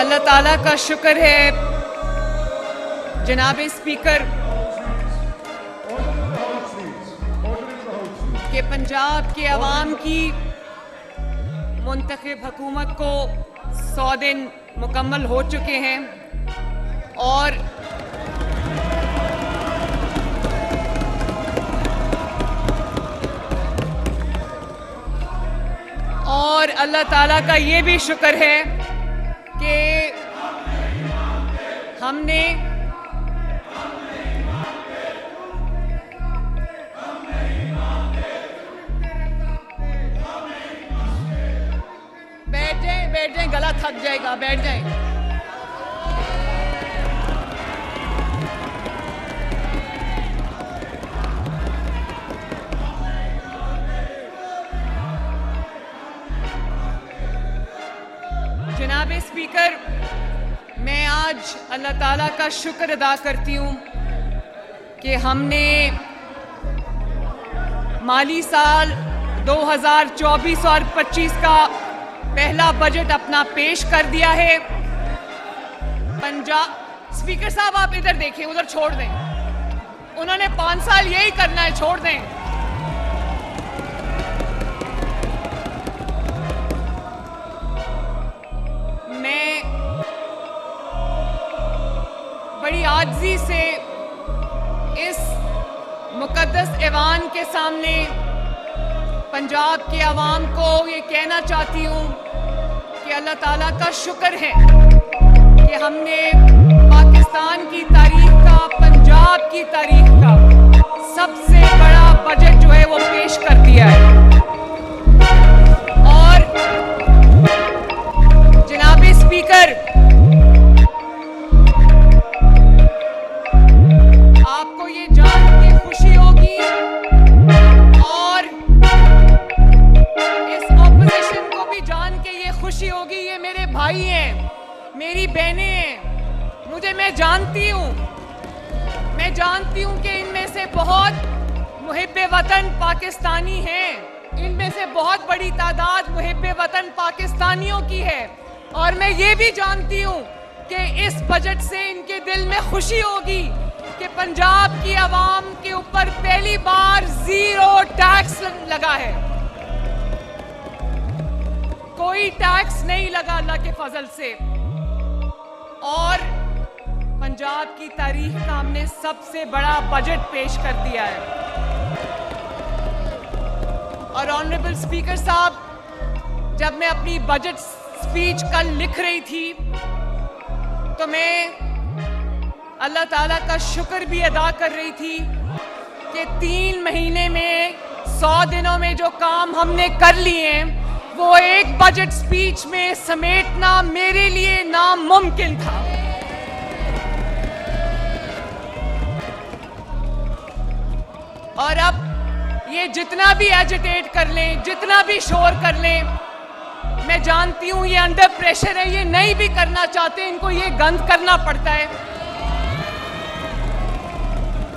अल्लाह ताला का शुक्र है जनाब स्पीकर कि पंजाब के अवाम की मुंतखब हुकूमत को 100 दिन मुकम्मल हो चुके हैं और अल्लाह ताला का ये भी शुक्र है कि हमने बैठ जाएं, गला थक जाएगा, बैठ जाएं। जनाब स्पीकर, मैं आज अल्लाह ताला का शुक्र अदा करती हूँ कि हमने माली साल 2024 और 25 का पहला बजट अपना पेश कर दिया है। पंजाब स्पीकर साहब आप इधर देखें, उधर छोड़ दें, उन्होंने 5 साल यही करना है, छोड़ दें। मैं बड़ी आजिज़ी से इस मुकद्दस ऐवान के सामने पंजाब के अवाम को ये कहना चाहती हूँ कि अल्लाह ताला का शुक्र है कि हमने पाकिस्तान की तारीख का, पंजाब की तारीख का सबसे बड़ा बजट जो है वो पेश कर दिया है। और जनाब स्पीकर, आपको ये जान के खुशी होगी और इस ऑपोजिशन को भी जान के ये खुशी होगी, ये मेरे भाई हैं, मेरी बहनें हैं, मैं जानती हूँ कि इनमें से बहुत मुहिब्बे वतन पाकिस्तानी हैं, इनमें से बहुत बड़ी तादाद मुहिब्बे वतन पाकिस्तानियों की है। और मैं ये भी जानती हूँ कि इस बजट से इनके दिल में खुशी होगी कि पंजाब की आवाम के ऊपर पहली बार 0 टैक्स लगा है, कोई टैक्स नहीं लगा अल्लाह के फजल से। और पंजाब की तारीख का हमने सबसे बड़ा बजट पेश कर दिया है। और ऑनरेबल स्पीकर साहब, जब मैं अपनी बजट स्पीच कल लिख रही थी तो मैं अल्लाह ताला का शुक्र भी अदा कर रही थी कि 3 महीने में 100 दिनों में जो काम हमने कर लिए हैं वो एक बजट स्पीच में समेटना मेरे लिए नामुमकिन था। और अब ये जितना भी एजिटेट कर लें, जितना भी शोर कर लें, मैं जानती हूँ ये अंडर प्रेशर है, ये नहीं भी करना चाहते, इनको ये गंद करना पड़ता है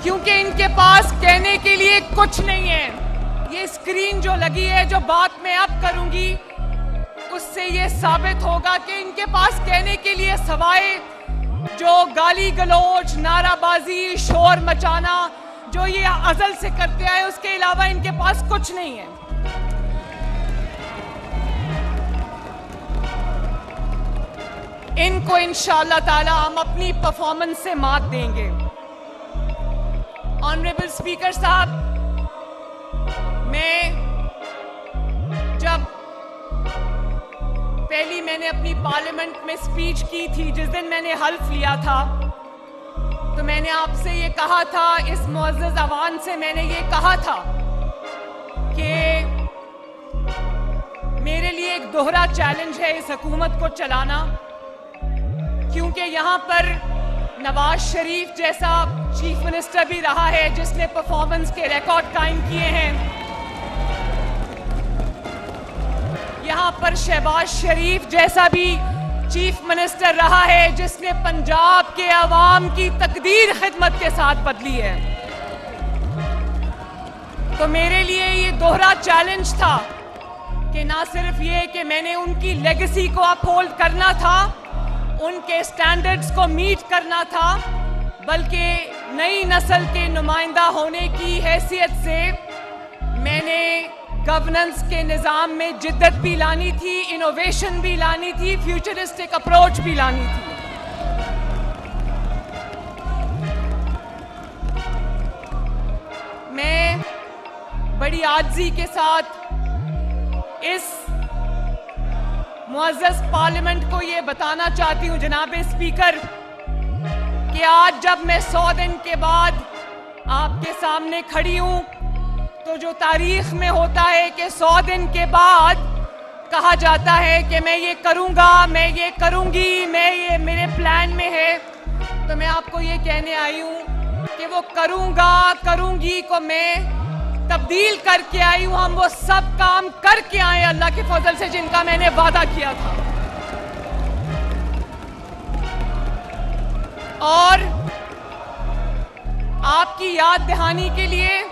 क्योंकि इनके पास कहने के लिए कुछ नहीं है। ये स्क्रीन जो लगी है, जो बात मैं अब करूंगी, उससे ये साबित होगा कि इनके पास कहने के लिए सवाए जो गाली गलौज, नाराबाजी, शोर मचाना जो ये अज़ल से करते आए, उसके अलावा इनके पास कुछ नहीं है। इनको इंशाअल्लाह ताला हम अपनी परफॉर्मेंस से मात देंगे। ऑनरेबल स्पीकर साहब, मैंने अपनी पार्लियामेंट में स्पीच की थी, जिस दिन मैंने हल्फ लिया था, तो मैंने आपसे ये कहा था, इस मुअज़्ज़ज़ अवान से मैंने ये कहा था कि मेरे लिए एक दोहरा चैलेंज है इस हुकूमत को चलाना, क्योंकि यहाँ पर नवाज शरीफ जैसा चीफ मिनिस्टर भी रहा है जिसने परफॉर्मेंस के रिकॉर्ड कायम किए हैं। यहाँ पर शहबाज शरीफ जैसा भी चीफ मिनिस्टर रहा है जिसने पंजाब के अवाम की तकदीर खिदमत के साथ बदली है। तो मेरे लिए ये दोहरा चैलेंज था कि ना सिर्फ ये कि मैंने उनकी लेगेसी को अपहोल्ड करना था, उनके स्टैंडर्ड्स को मीट करना था, बल्कि नई नस्ल के नुमाइंदा होने की हैसियत से मैंने गवर्नेंस के निज़ाम में जिद्दत भी लानी थी, इनोवेशन भी लानी थी, फ्यूचरिस्टिक अप्रोच भी लानी थी। मैं बड़ी आजिज़ी के साथ इस मुअज़्ज़ज़ पार्लियामेंट को ये बताना चाहती हूँ जनाब स्पीकर कि आज जब मैं 100 दिन के बाद आपके सामने खड़ी हूँ तो जो तारीख में होता है कि 100 दिन के बाद कहा जाता है कि मैं ये करूँगा, मैं ये करूँगी, मैं ये मेरे प्लान में है, तो मैं आपको ये कहने आई हूँ कि वो करूँगा करूँगी को मैं तब्दील करके आई हूँ। हम वो सब काम करके आए अल्लाह के फजल से जिनका मैंने वादा किया था। और आपकी याद दहानी के लिए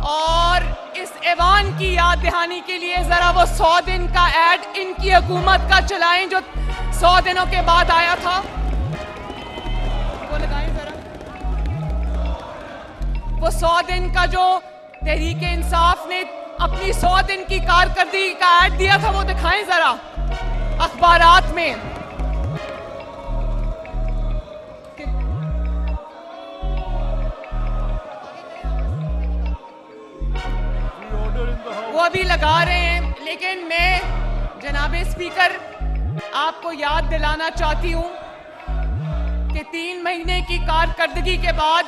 और इस ऐवान की याद दहानी के लिए जरा वो 100 दिन का ऐड इनकी हुकूमत का चलाएं जो 100 दिनों के बाद आया था, वो लगाएं जरा। वो 100 दिन का जो तहरीक इंसाफ ने अपनी 100 दिन की कारकर्दगी का ऐड दिया था वो दिखाएं जरा अखबारात में। वो अभी लगा रहे हैं, लेकिन मैं जनाब स्पीकर आपको याद दिलाना चाहती हूँ कि 3 महीने की कारकर्दगी के बाद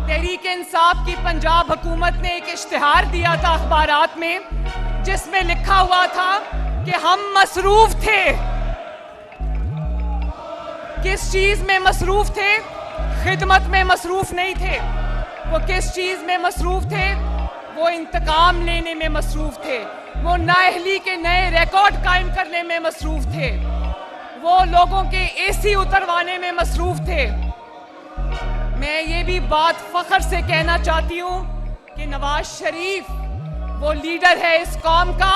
तहरीक इंसाफ की पंजाब हुकूमत ने एक इश्तिहार दिया था अखबारात में, जिसमें लिखा हुआ था कि हम मसरूफ थे। किस चीज में मसरूफ थे? खिदमत में मसरूफ नहीं थे। वो किस चीज में मसरूफ थे? वो इंतकाम लेने में मसरूफ थे। वो नाअहली के नए रिकॉर्ड कायम करने में मसरूफ थे। वो लोगों के एसी उतरवाने में मसरूफ थे। मैं ये भी बात फख्र से कहना चाहती हूँ कि नवाज शरीफ वो लीडर है इस कौम का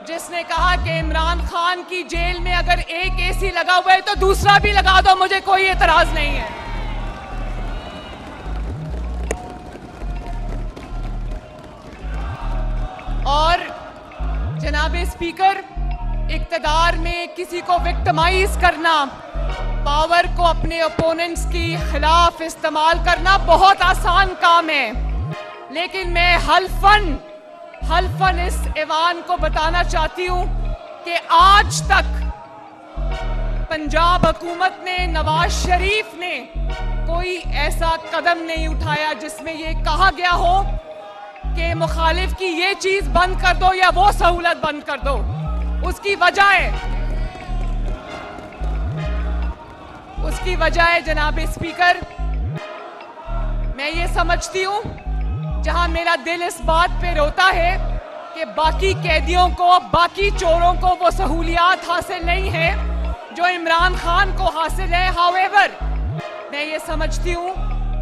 जिसने कहा कि इमरान खान की जेल में अगर एक एसी लगा हुआ है तो दूसरा भी लगा दो, मुझे कोई एतराज नहीं है। और जनाब स्पीकर, इक्तदार में किसी को विक्टिमाइज करना, पावर को अपने ओपोनेंट्स के खिलाफ इस्तेमाल करना बहुत आसान काम है, लेकिन मैं हल्फन इस ऐवान को बताना चाहती हूँ कि आज तक पंजाब हुकूमत ने, नवाज शरीफ ने कोई ऐसा कदम नहीं उठाया जिसमें ये कहा गया हो कि मुखालिफ की ये चीज बंद कर दो या वो सहूलत बंद कर दो। उसकी वजह है जनाब स्पीकर, मैं ये समझती हूँ, जहां मेरा दिल इस बात पे रोता है कि बाकी कैदियों को, बाकी चोरों को वो सहूलियात हासिल नहीं है जो इमरान खान को हासिल है। हाउएवर, मैं ये समझती हूँ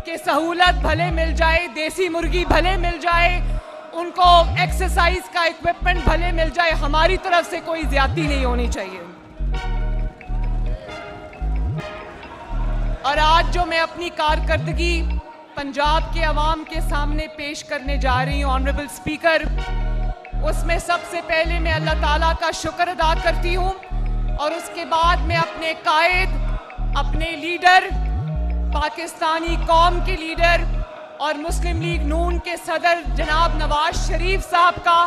कि सहूलत भले मिल जाए, देसी मुर्गी भले मिल जाए, उनको एक्सरसाइज का इक्विपमेंट भले मिल जाए, हमारी तरफ से कोई ज्यादती नहीं होनी चाहिए। और आज जो मैं अपनी कारकर्दगी पंजाब के अवाम के सामने पेश करने जा रही हूँ ऑनरेबल स्पीकर, उसमें सबसे पहले मैं अल्लाह ताला का शुक्र अदा करती हूँ और उसके बाद मैं अपने कायद, अपने लीडर, पाकिस्तानी कौम के लीडर और मुस्लिम लीग नून के सदर जनाब नवाज शरीफ साहब का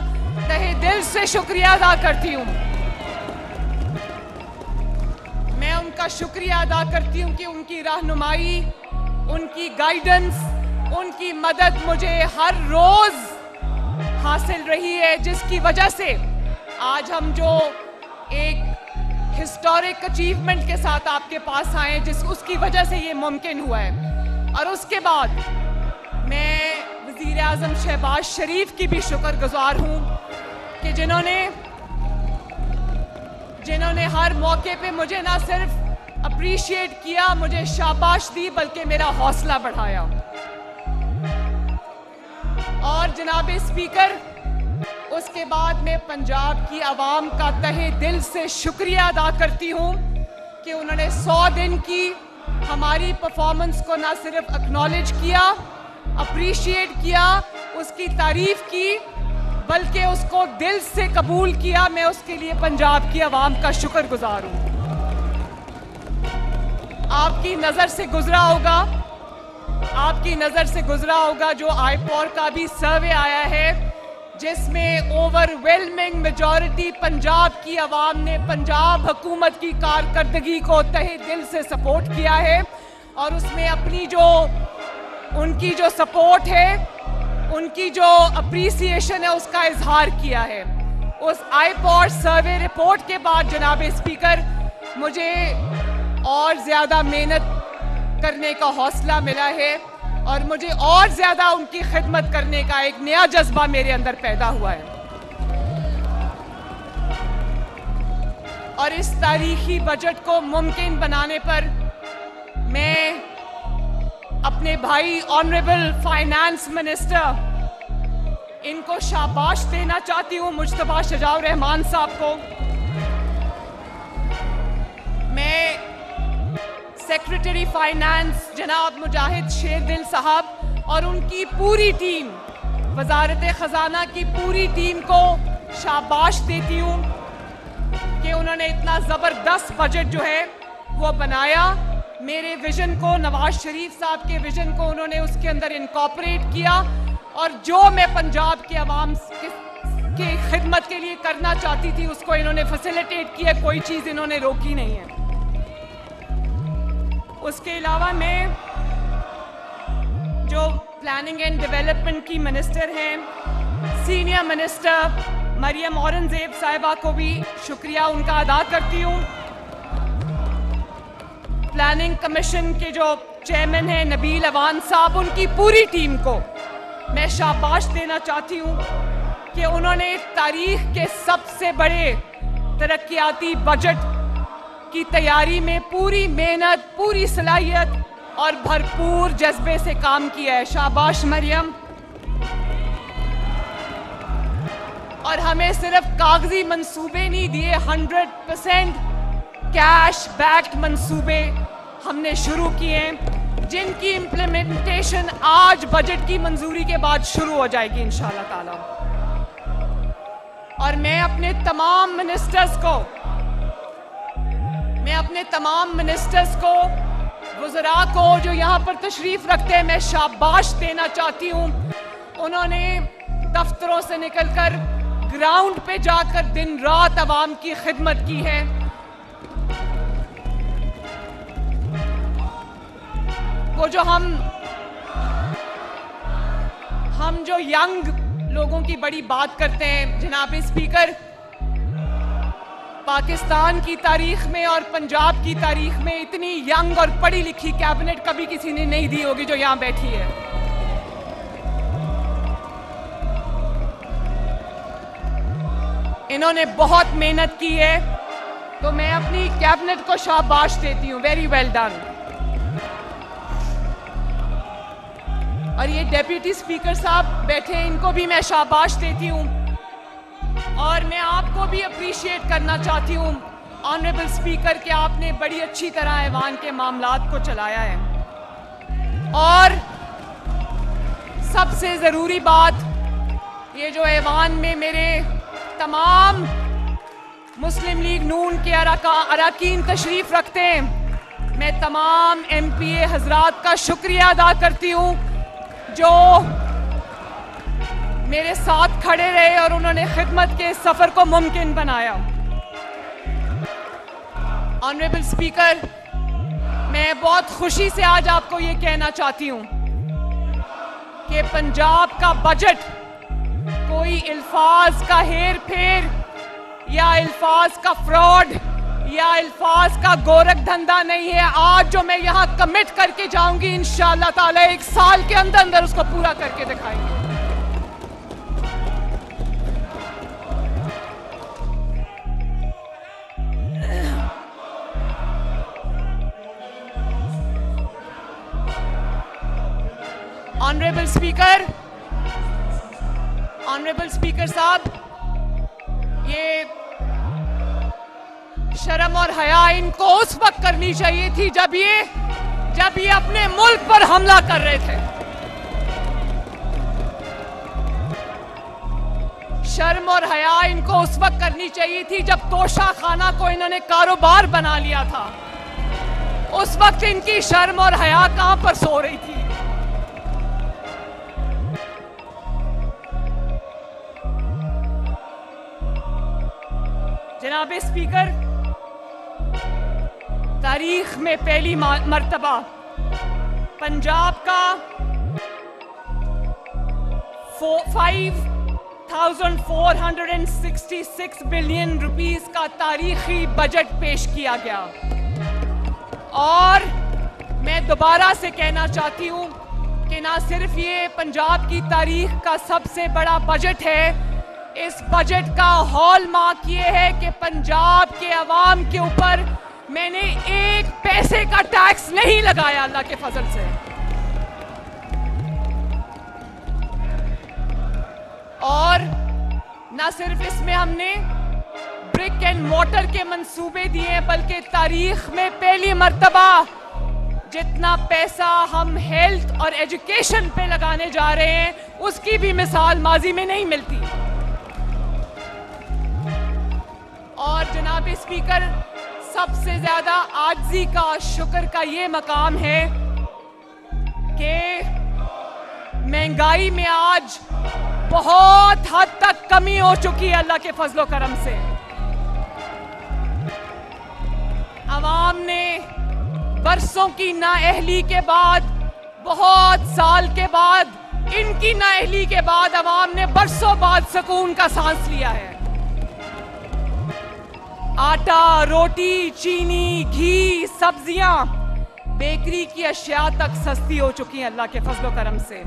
तहे दिल से शुक्रिया अदा करती हूँ। मैं उनका शुक्रिया अदा करती हूँ कि उनकी रहनुमाई, उनकी गाइडेंस, उनकी मदद मुझे हर रोज हासिल रही है, जिसकी वजह से आज हम जो एक हिस्टोरिक अचीवमेंट के साथ आपके पास आए, उसकी वजह से ये मुमकिन हुआ है। और उसके बाद मैं वज़ीर आज़म शहबाज शरीफ की भी शुक्रगुजार हूँ कि जिन्होंने हर मौके पे मुझे ना सिर्फ अप्रिशिएट किया, मुझे शाबाश दी, बल्कि मेरा हौसला बढ़ाया। और जनाब स्पीकर, उसके बाद मैं पंजाब की आवाम का तहे दिल से शुक्रिया अदा करती हूँ कि उन्होंने 100 दिन की हमारी परफॉर्मेंस को ना सिर्फ एक्नॉलेज किया, अप्रिशिएट किया, उसकी तारीफ की, बल्कि उसको दिल से कबूल किया। मैं उसके लिए पंजाब की आवाम का शुक्रगुजार हूँ। आपकी नज़र से गुजरा होगा जो आईपॉर का भी सर्वे आया है, जिसमें ओवरवेलमिंग मेजॉरिटी पंजाब की आवाम ने पंजाब हुकूमत की कारकर्दगी को तहे दिल से सपोर्ट किया है और उसमें अपनी उनकी जो सपोर्ट है, उनकी जो अप्रिसिएशन है, उसका इजहार किया है। उस आईपॉर सर्वे रिपोर्ट के बाद जनाब स्पीकर, मुझे और ज़्यादा मेहनत करने का हौसला मिला है और मुझे और ज़्यादा उनकी खिदमत करने का एक नया जज्बा मेरे अंदर पैदा हुआ है। और इस तारीखी बजट को मुमकिन बनाने पर मैं अपने भाई ऑनरेबल फाइनेंस मिनिस्टर, इनको शाबाश देना चाहती हूँ, मुज्तबा शजाउर रहमान साहब को। मैं सेक्रेटरी फाइनेंस जनाब मुजाहिद शेरदिल साहब और उनकी पूरी टीम, वजारत खजाना की पूरी टीम को शाबाश देती हूँ कि उन्होंने इतना ज़बरदस्त बजट जो है वो बनाया। मेरे विजन को, नवाज शरीफ साहब के विजन को उन्होंने उसके अंदर इनकॉर्पोरेट किया और जो मैं पंजाब के अवाम के खिदमत के लिए करना चाहती थी उसको इन्होंने फैसिलिटेट किया। कोई चीज़ इन्होंने रोकी नहीं है। उसके अलावा मैं जो प्लानिंग एंड डेवलपमेंट की मिनिस्टर हैं, सीनियर मिनिस्टर मरियम औरंगजेब साहिबा को भी शुक्रिया उनका अदा करती हूँ। प्लानिंग कमीशन के जो चेयरमैन हैं नबील अवान साहब, उनकी पूरी टीम को मैं शाबाश देना चाहती हूँ कि उन्होंने तारीख के सबसे बड़े तरक्याती बजट की तैयारी में पूरी मेहनत, पूरी सलाहियत और भरपूर जज्बे से काम किया है। शाबाश मरियम। और हमें सिर्फ कागजी मंसूबे नहीं दिए, 100% कैश बैक्ड मंसूबे हमने शुरू किए हैं, जिनकी इम्प्लीमेंटेशन आज बजट की मंजूरी के बाद शुरू हो जाएगी इंशाअल्लाह ताला। और मैं अपने तमाम मिनिस्टर्स को, वज़रा को जो यहाँ पर तशरीफ रखते हैं, मैं शाबाश देना चाहती हूँ। उन्होंने दफ्तरों से निकलकर ग्राउंड पे जाकर दिन रात आवाम की खिदमत की है। वो जो हम जो यंग लोगों की बड़ी बात करते हैं जनाब स्पीकर, पाकिस्तान की तारीख में और पंजाब की तारीख में इतनी यंग और पढ़ी लिखी कैबिनेट कभी किसी ने नहीं दी होगी जो यहाँ बैठी है। इन्होंने बहुत मेहनत की है, तो मैं अपनी कैबिनेट को शाबाश देती हूँ। Very well done. और ये डेप्यूटी स्पीकर साहब बैठे हैं, इनको भी मैं शाबाश देती हूँ। और मैं आपको भी अप्रिशिएट करना चाहती हूँ ऑनरेबल स्पीकर कि आपने बड़ी अच्छी तरह ऐवान के मामलात को चलाया है। और सबसे ज़रूरी बात, ये जो ऐवान में मेरे तमाम मुस्लिम लीग नून के अरकान तशरीफ रखते हैं, मैं तमाम MPA हजरात का शुक्रिया अदा करती हूँ जो मेरे साथ खड़े रहे और उन्होंने खिदमत के सफर को मुमकिन बनाया। ऑनरेबल स्पीकर, मैं बहुत खुशी से आज आपको ये कहना चाहती हूँ कि पंजाब का बजट कोई अल्फाज का हेर फेर या अल्फाज का फ्रॉड या अल्फाज का गोरख धंधा नहीं है। आज जो मैं यहाँ कमिट करके जाऊंगी इंशाअल्लाह ताला 1 साल के अंदर अंदर उसको पूरा करके दिखाएंगे। ऑनरेबल स्पीकर साहब, ये शर्म और हया इनको उस वक्त करनी चाहिए थी जब ये अपने मुल्क पर हमला कर रहे थे। शर्म और हया इनको उस वक्त करनी चाहिए थी जब तोशा खाना को इन्होंने कारोबार बना लिया था। उस वक्त इनकी शर्म और हया कहां पर सो रही थी? जनाब स्पीकर, तारीख में पहली मर्तबा पंजाब का 5,466 बिलियन रुपीस का तारीखी बजट पेश किया गया। और मैं दोबारा से कहना चाहती हूं कि ना सिर्फ ये पंजाब की तारीख का सबसे बड़ा बजट है, इस बजट का हॉलमार्क ये है कि पंजाब के अवाम के ऊपर मैंने एक पैसे का टैक्स नहीं लगाया अल्लाह के फजल से। और ना सिर्फ इसमें हमने ब्रिक एंड मोटर के मंसूबे दिए, बल्कि तारीख में पहली मर्तबा जितना पैसा हम हेल्थ और एजुकेशन पे लगाने जा रहे हैं उसकी भी मिसाल माजी में नहीं मिलती। और जनाब स्पीकर, सबसे ज्यादा आजिज़ी का, शुक्र का ये मकाम है कि महंगाई में आज बहुत हद तक कमी हो चुकी है अल्लाह के फजलो करम से। अवाम ने बरसों की नाअहली के बाद, बहुत साल के बाद, इनकी नाअहली के बाद अवाम ने बरसों बाद सुकून का सांस लिया है। आटा, रोटी, चीनी, घी, सब्जियां, बेकरी की अशिया तक सस्ती हो चुकी हैं अल्लाह के फजलो करम से।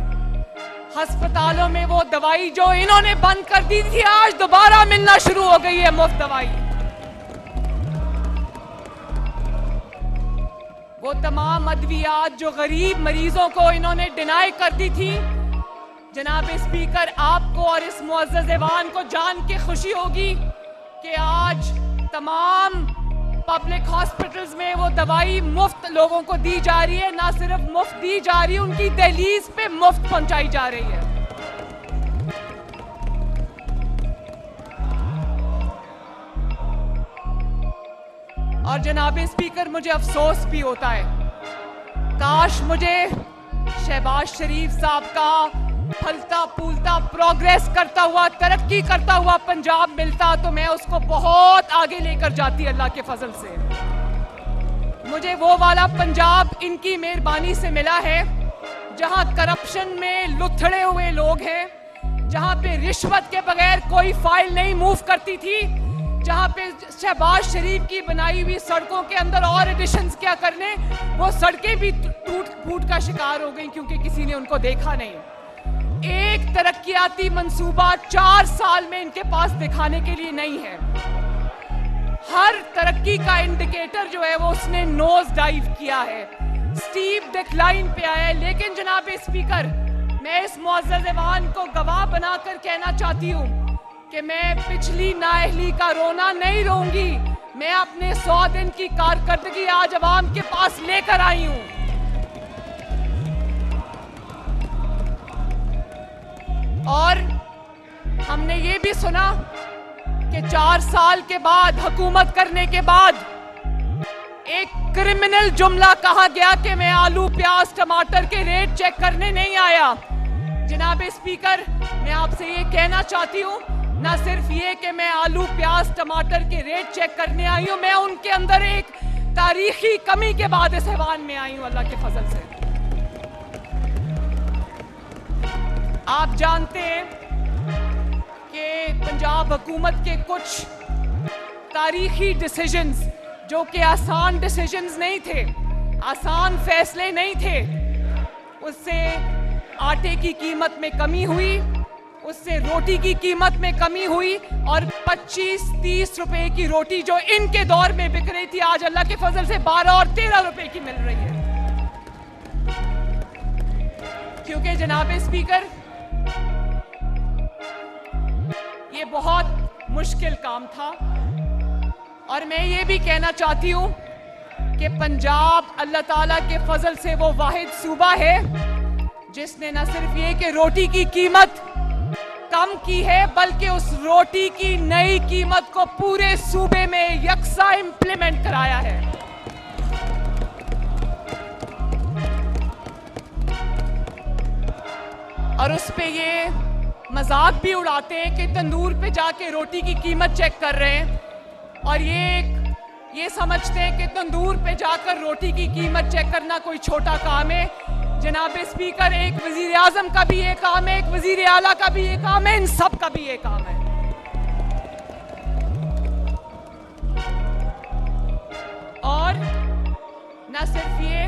अस्पतालों में वो दवाई जो इन्होंने बंद कर दी थी आज दोबारा मिलना शुरू हो गई है, मुफ्त दवाई। वो तमाम अद्वियात जो गरीब मरीजों को इन्होंने डिनाई कर दी थी। जनाब स्पीकर, आपको और इस मुअज़्ज़ज़ ऐवान को जान के खुशी होगी कि आज तमाम पब्लिक हॉस्पिटल्स में वो दवाई मुफ्त लोगों को दी जा रही है। ना सिर्फ मुफ्त दी जा रही है, उनकी दहलीज पे मुफ्त पहुंचाई जा रही है। और जनाब स्पीकर, मुझे अफसोस भी होता है, काश मुझे शहबाज शरीफ साहब का फलता फूलता, प्रोग्रेस करता हुआ, तरक्की करता हुआ पंजाब मिलता तो मैं उसको बहुत आगे लेकर जाती अल्लाह के फजल से। मुझे वो वाला पंजाब इनकी मेहरबानी से मिला है जहां करप्शन में लुथड़े हुए लोग हैं, जहां पे रिश्वत के बगैर कोई फाइल नहीं मूव करती थी, जहां पे शहबाज शरीफ की बनाई हुई सड़कों के अंदर और एडिशंस क्या करने, वो सड़कें भी टूट फूट का शिकार हो गई क्योंकि किसी ने उनको देखा नहीं। एक तरक्याती मंसूबा 4 साल में इनके पास दिखाने के लिए नहीं है। हर तरक्की का इंडिकेटर जो है वो उसने नोज डाइव किया है, स्टीप डिक्लाइन पे आया है। लेकिन जनाब स्पीकर, मैं इस मुअज़्ज़ज़ ऐवान को गवाह बनाकर कहना चाहती हूँ कि मैं पिछली नाअहली का रोना नहीं रोऊंगी। मैं अपने 100 दिन की कारकर्दगी आज अवाम के पास लेकर आई हूँ। और हमने ये भी सुना कि 4 साल के बाद, हुकूमत करने के बाद, एक क्रिमिनल जुमला कहा गया कि मैं आलू, प्याज, टमाटर के रेट चेक करने नहीं आया। जनाब स्पीकर, मैं आपसे ये कहना चाहती हूँ, ना सिर्फ ये कि मैं आलू, प्याज, टमाटर के रेट चेक करने आई हूँ, मैं उनके अंदर एक तारीखी कमी के बाद इस ऐवान में आई हूँ अल्लाह के फजल से। आप जानते हैं कि पंजाब हुकूमत के कुछ तारीखी डिसीजंस, जो कि आसान डिसीजंस नहीं थे, आसान फैसले नहीं थे, उससे आटे की कीमत में कमी हुई, उससे रोटी की कीमत में कमी हुई और 25-30 रुपए की रोटी जो इनके दौर में बिक रही थी आज अल्लाह के फजल से 12 और 13 रुपए की मिल रही है। क्योंकि जनाब स्पीकर, ये बहुत मुश्किल काम था। और मैं ये भी कहना चाहती हूँ कि पंजाब अल्लाह ताला के फजल से वो वाहिद सूबा है जिसने न सिर्फ ये कि रोटी की कीमत कम की है, बल्कि उस रोटी की नई कीमत को पूरे सूबे में यकसा इंप्लीमेंट कराया है। और उस पे ये मजाक भी उड़ाते हैं कि तंदूर पे जाके रोटी की कीमत चेक कर रहे हैं, और ये समझते हैं कि तंदूर पे जाकर रोटी की कीमत चेक करना कोई छोटा काम है। जनाब स्पीकर, एक वजीर आजम का भी ये काम है, एक वजीर आला का भी ये काम है, इन सब का भी ये काम है। और न सिर्फ ये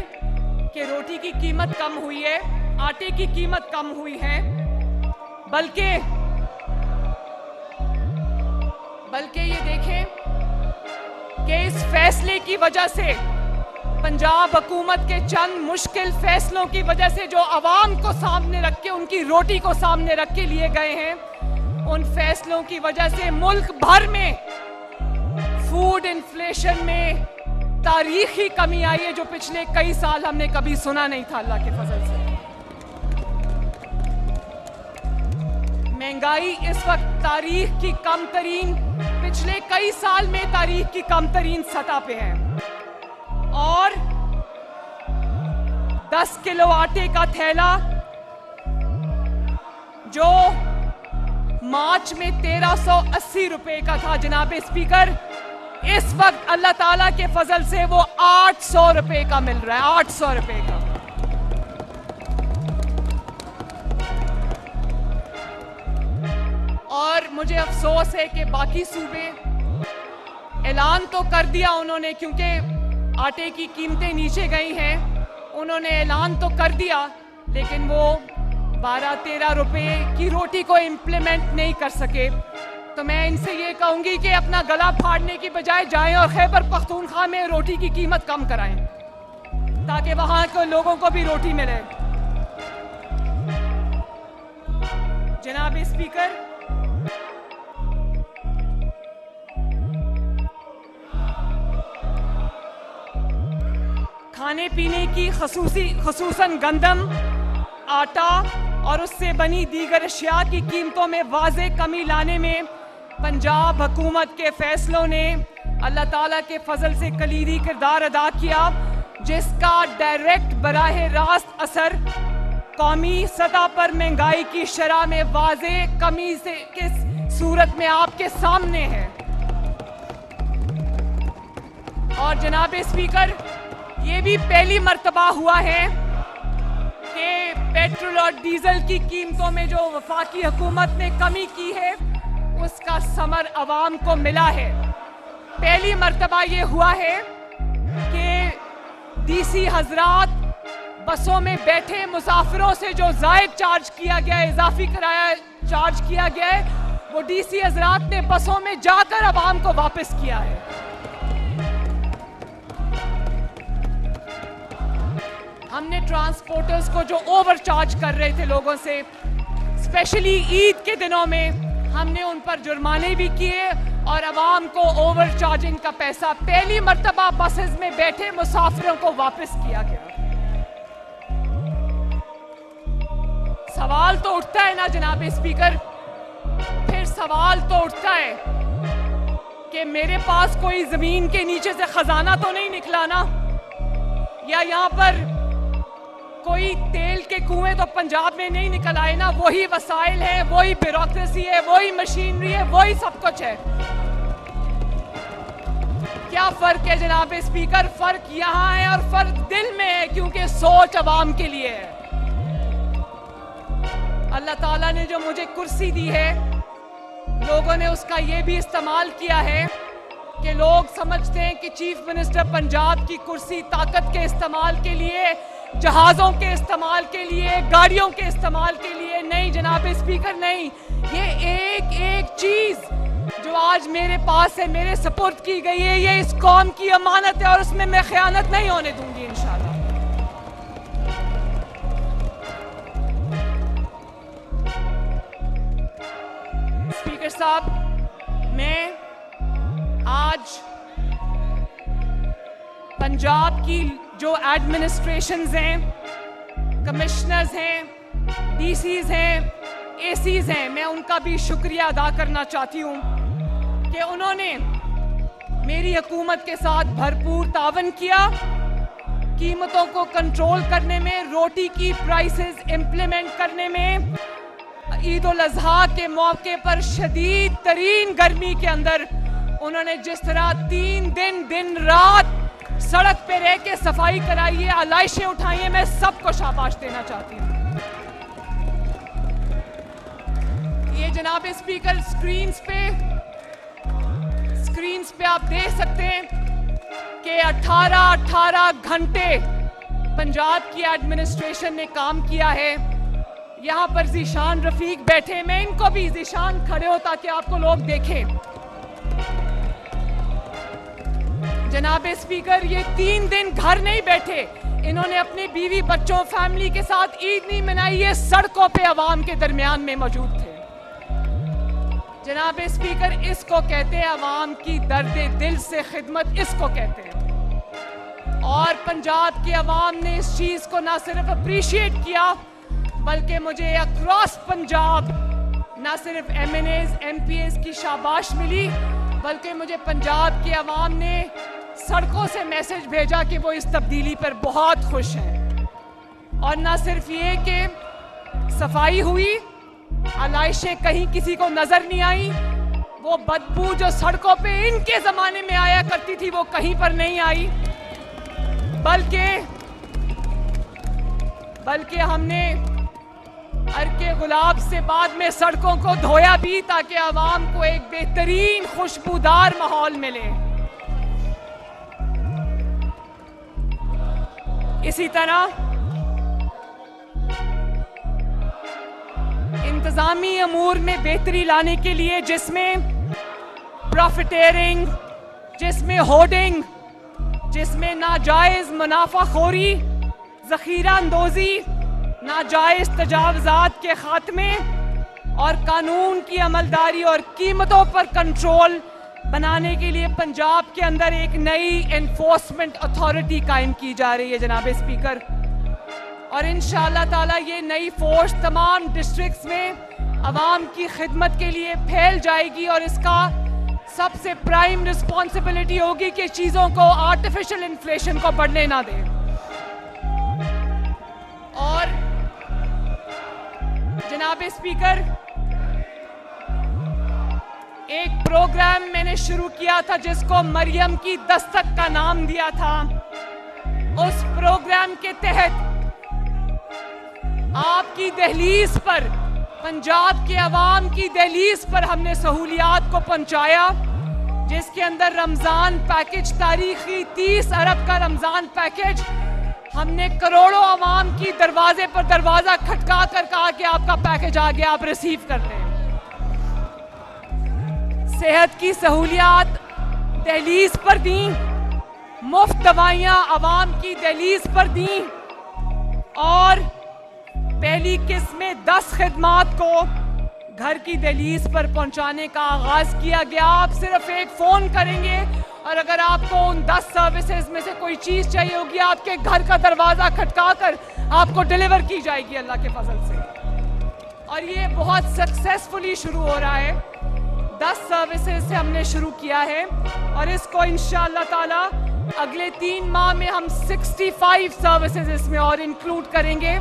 कि रोटी की कीमत कम हुई है, आटे की कीमत कम हुई है, बल्कि ये देखें कि इस फैसले की वजह से, पंजाब हुकूमत के चंद मुश्किल फैसलों की वजह से जो आवाम को सामने रख के, उनकी रोटी को सामने रख के लिए गए हैं, उन फैसलों की वजह से मुल्क भर में फूड इन्फ्लेशन में तारीखी कमी आई है जो पिछले कई साल हमने कभी सुना नहीं था। अल्लाह के फजल से महंगाई इस वक्त तारीख की कम तरीन, पिछले कई साल में तारीख की कम तरीन सतह पे है। और 10 किलो आटे का थैला जो मार्च में 1380 रुपए का था, जनाब स्पीकर, इस वक्त अल्लाह ताला के फजल से वो 800 रुपए का मिल रहा है, 800 रुपए का। और मुझे अफसोस है कि बाकी सूबे ऐलान तो कर दिया उन्होंने, क्योंकि आटे की कीमतें नीचे गई हैं, उन्होंने ऐलान तो कर दिया, लेकिन वो 12-13 रुपए की रोटी को इम्प्लीमेंट नहीं कर सके। तो मैं इनसे ये कहूंगी कि अपना गला फाड़ने की बजाय जाएं और खैबर पख्तूनख्वा में रोटी की कीमत कम कराएं, ताकि वहां के लोगों को भी रोटी मिले। जनाब स्पीकर, खाने पीने की खसूसन गंदम, आटा और उससे बनी दीगर अशिया की कीमतों में वाज़े कमी लाने में पंजाब हुकूमत के फैसलों ने अल्लाह ताला के फजल से कलीदी किरदार अदा किया, जिसका डायरेक्ट बराह रास्त असर कौमी सतह पर महंगाई की शरह में वाज़े कमी से के सूरत में आपके सामने है। और जनाब स्पीकर, ये भी पहली मर्तबा हुआ है कि पेट्रोल और डीजल की कीमतों में जो वफाकी हुकूमत ने कमी की है, उसका समर अवाम को मिला है। पहली मर्तबा ये हुआ है कि डीसी हजरात बसों में बैठे मुसाफिरों से जो जायद चार्ज किया गया है, इजाफी किराया चार्ज किया गया है, वो डीसी हजरात ने बसों में जाकर अवाम को वापस किया है। हमने ट्रांसपोर्टर्स को जो ओवर चार्ज कर रहे थे लोगों से, स्पेशली ईद के दिनों में, हमने उन पर जुर्माने भी किए और अवाम को ओवर चार्जिंग का पैसा पहली मर्तबा बसेस में बैठे मुसाफिरों को वापस किया गया। सवाल तो उठता है ना जनाब स्पीकर, फिर सवाल तो उठता है कि मेरे पास कोई जमीन के नीचे से खजाना तो नहीं निकला ना, या यहाँ पर कोई तेल के कुएं तो पंजाब में नहीं निकल आए ना। वही वसाइल है, वही ब्यूरोक्रेसी है, वही मशीनरी है, वही सब कुछ है। क्या फर्क है जनाब स्पीकर? फर्क यहाँ है और फर्क दिल में है, क्योंकि सोच अवाम के लिए है। अल्लाह ताला ने जो मुझे कुर्सी दी है, लोगों ने उसका ये भी इस्तेमाल किया है कि लोग समझते हैं कि चीफ मिनिस्टर पंजाब की कुर्सी ताकत के इस्तेमाल के लिए, जहाज़ों के इस्तेमाल के लिए, गाड़ियों के इस्तेमाल के लिए नहीं जनाब स्पीकर, नहीं। ये एक एक चीज़ जो आज मेरे पास है, मेरे सपुर्द की गई है, ये इस कौम की अमानत है और उसमें मैं ख़यानत नहीं होने दूंगी इंशाल्लाह। स्पीकर साहब, मैं आज पंजाब की जो एडमिनिस्ट्रेशंस हैं, कमिश्नर्स हैं, डीसीज हैं, एसीज हैं, मैं उनका भी शुक्रिया अदा करना चाहती हूँ कि उन्होंने मेरी हुकूमत के साथ भरपूर तावन किया, कीमतों को कंट्रोल करने में, रोटी की प्राइसेस इम्प्लीमेंट करने में, ईद उल अजहा के मौके पर शदीद तरीन गर्मी के अंदर उन्होंने जिस तरह 3 दिन रात सड़क पे रह के सफाई कराई है, आलाइशें उठाई है, मैं सबको शाबाश देना चाहती हूँ। ये जनाब स्पीकर स्क्रीन्स पे आप देख सकते हैं कि 18 घंटे पंजाब की एडमिनिस्ट्रेशन ने काम किया है। यहाँ पर ज़ीशान रफीक बैठे, मैं इनको भी, ज़ीशान खड़े हो ताकि आपको लोग देखें। जनाब स्पीकर, ये 3 दिन घर नहीं बैठे, इन्होंने अपनी बीवी बच्चों फैमिली के साथ ईद नहीं मनाई, ये सड़कों पे अवाम के दरमियान में मौजूद थे। जनाब स्पीकर, इसको कहते हैं अवाम की दर्द दिल से खिदमत, इसको कहते हैं। और पंजाब की अवाम ने इस चीज को ना सिर्फ अप्रिशिएट किया, बल्कि मुझे अक्रॉस पंजाब ना सिर्फ MNAs MPs की शाबाश मिली, बल्कि मुझे पंजाब की अवाम ने सड़कों से मैसेज भेजा कि वो इस तब्दीली पर बहुत खुश हैं। और ना सिर्फ ये कि सफाई हुई, आलाइशें कहीं किसी को नजर नहीं आई, वो बदबू जो सड़कों पे इनके जमाने में आया करती थी वो कहीं पर नहीं आई, बल्कि हमने अर्के गुलाब से बाद में सड़कों को धोया भी ताकि आवाम को एक बेहतरीन खुशबूदार माहौल मिले। इसी तरह इंतजामी अमूर में बेहतरी लाने के लिए, जिसमें प्रॉफिटेरिंग, जिसमें होर्डिंग, जिसमें नाजायज मुनाफाखोरी, जखीरा अंदोजी, नाजायज तजावजात के खात्मे और कानून की अमलदारी और कीमतों पर कंट्रोल बनाने के लिए पंजाब के अंदर एक नई एनफोर्समेंट अथॉरिटी कायम की जा रही है जनाब स्पीकर। और इंशाअल्लाह ताला ये नई फोर्स तमाम डिस्ट्रिक्ट्स में अवाम की खिदमत के लिए फैल जाएगी और इसका सबसे प्राइम रिस्पॉन्सिबिलिटी होगी कि चीज़ों को, आर्टिफिशियल इन्फ्लेशन को बढ़ने ना दें। और जनाब स्पीकर, एक प्रोग्राम मैंने शुरू किया था जिसको मरियम की दस्तक का नाम दिया था। उस प्रोग्राम के तहत आपकी दहलीज पर, पंजाब के अवाम की दहलीज पर हमने सहूलियात को पहुंचाया, जिसके अंदर रमजान पैकेज, तारीखी 30 अरब का रमजान पैकेज, हमने करोड़ों अवाम की दरवाजे पर दरवाजा खटका कर कहा कि आपका पैकेज आ गया, आप रिसीव कर लें। सेहत की सहूलियात दहलीज पर दी, मुफ्त दवाइयां अवाम की दहलीज पर दी और पहली किस्त में 10 खिदमात को घर की दहलीज पर पहुंचाने का आगाज किया गया। आप सिर्फ एक फोन करेंगे और अगर आपको उन 10 सर्विसेज में से कोई चीज चाहिए होगी, आपके घर का दरवाजा खटका कर आपको डिलीवर की जाएगी अल्लाह के फजल से। और ये बहुत सक्सेसफुली शुरू हो रहा है। 10 सर्विसेज से हमने शुरू किया है और इसको इंशाअल्लाह ताला अगले 3 माह में हम 65 सर्विसेज इसमें और इंक्लूड करेंगे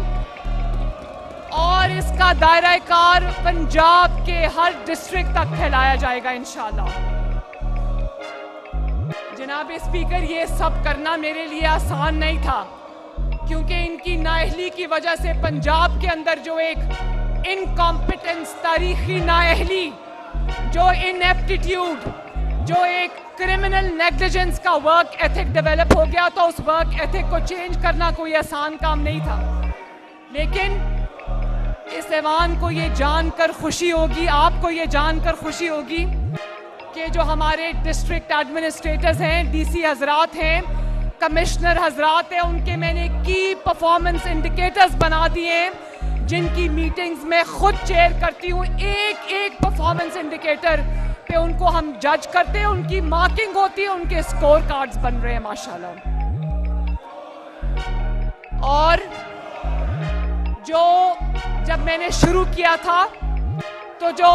और इसका दायरा कार पंजाब के हर डिस्ट्रिक्ट तक फैलाया जाएगा इंशाअल्लाह। जनाब स्पीकर, ये सब करना मेरे लिए आसान नहीं था, क्योंकि इनकी नाअहली की वजह से पंजाब के अंदर जो एक इनकॉम्पिटेंस, तारीखी नाअहली, जो इनएप्टीट्यूड, जो एक क्रिमिनल नेग्लिजेंस का वर्क एथिक डेवलप हो गया, तो उस वर्क एथिक को चेंज करना कोई आसान काम नहीं था। लेकिन इस ऐवान को ये जानकर खुशी होगी, आपको ये जानकर खुशी होगी कि जो हमारे डिस्ट्रिक्ट एडमिनिस्ट्रेटर्स हैं, डीसी हजरात हैं, कमिश्नर हजरात हैं, उनके मैंने की परफॉर्मेंस इंडिकेटर्स बना दिए हैं, जिनकी मीटिंग्स में खुद चेयर करती हूँ। एक एक परफॉर्मेंस इंडिकेटर पे उनको हम जज करते हैं, उनकी मार्किंग होती है, उनके स्कोर कार्ड्स बन रहे हैं माशाल्लाह। और जो जब मैंने शुरू किया था तो जो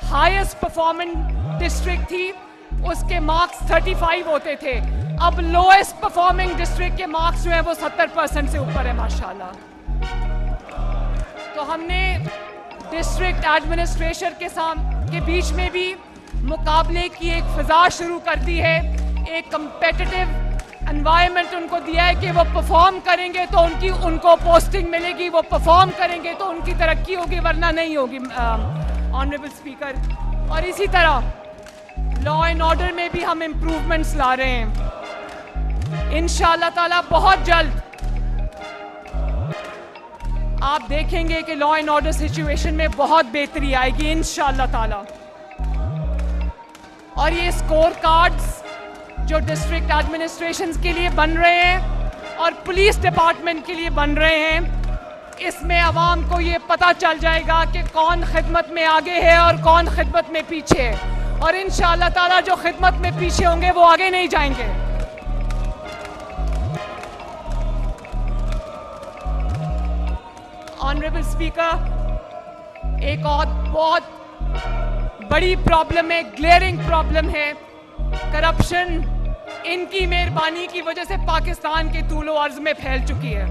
हाईएस्ट परफॉर्मिंग डिस्ट्रिक्ट थी उसके मार्क्स 35 होते थे, अब लोएस्ट परफॉर्मिंग डिस्ट्रिक्ट के मार्क्स जो है वो 70% से ऊपर है माशाल्लाह। तो हमने डिस्ट्रिक्ट एडमिनिस्ट्रेशन के बीच में भी मुकाबले की एक फिजा शुरू कर दी है, एक कंपेटिटिव एनवायरनमेंट उनको दिया है कि वो परफॉर्म करेंगे तो उनको पोस्टिंग मिलेगी, वो परफॉर्म करेंगे तो उनकी तरक्की होगी, वरना नहीं होगी ऑनरेबल स्पीकर। और इसी तरह लॉ एंड ऑर्डर में भी हम इम्प्रूवमेंट्स ला रहे हैं इंशाअल्लाह ताला। बहुत जल्द आप देखेंगे कि लॉ एंड ऑर्डर सिचुएशन में बहुत बेहतरी आएगी इंशाअल्लाह ताला। और ये स्कोर कार्ड्स जो डिस्ट्रिक्ट एडमिनिस्ट्रेशंस के लिए बन रहे हैं और पुलिस डिपार्टमेंट के लिए बन रहे हैं, इसमें आवाम को ये पता चल जाएगा कि कौन खिदमत में आगे है और कौन खिदमत में पीछे है। और इंशाअल्लाह ताला जो खिदमत में पीछे होंगे वो आगे नहीं जाएंगे। ऑनरेबल स्पीकर, एक और बहुत बड़ी प्रॉब्लम है, ग्लेयरिंग प्रॉब्लम है, करप्शन इनकी मेहरबानी की वजह से पाकिस्तान के तूलो अर्ज में फैल चुकी है।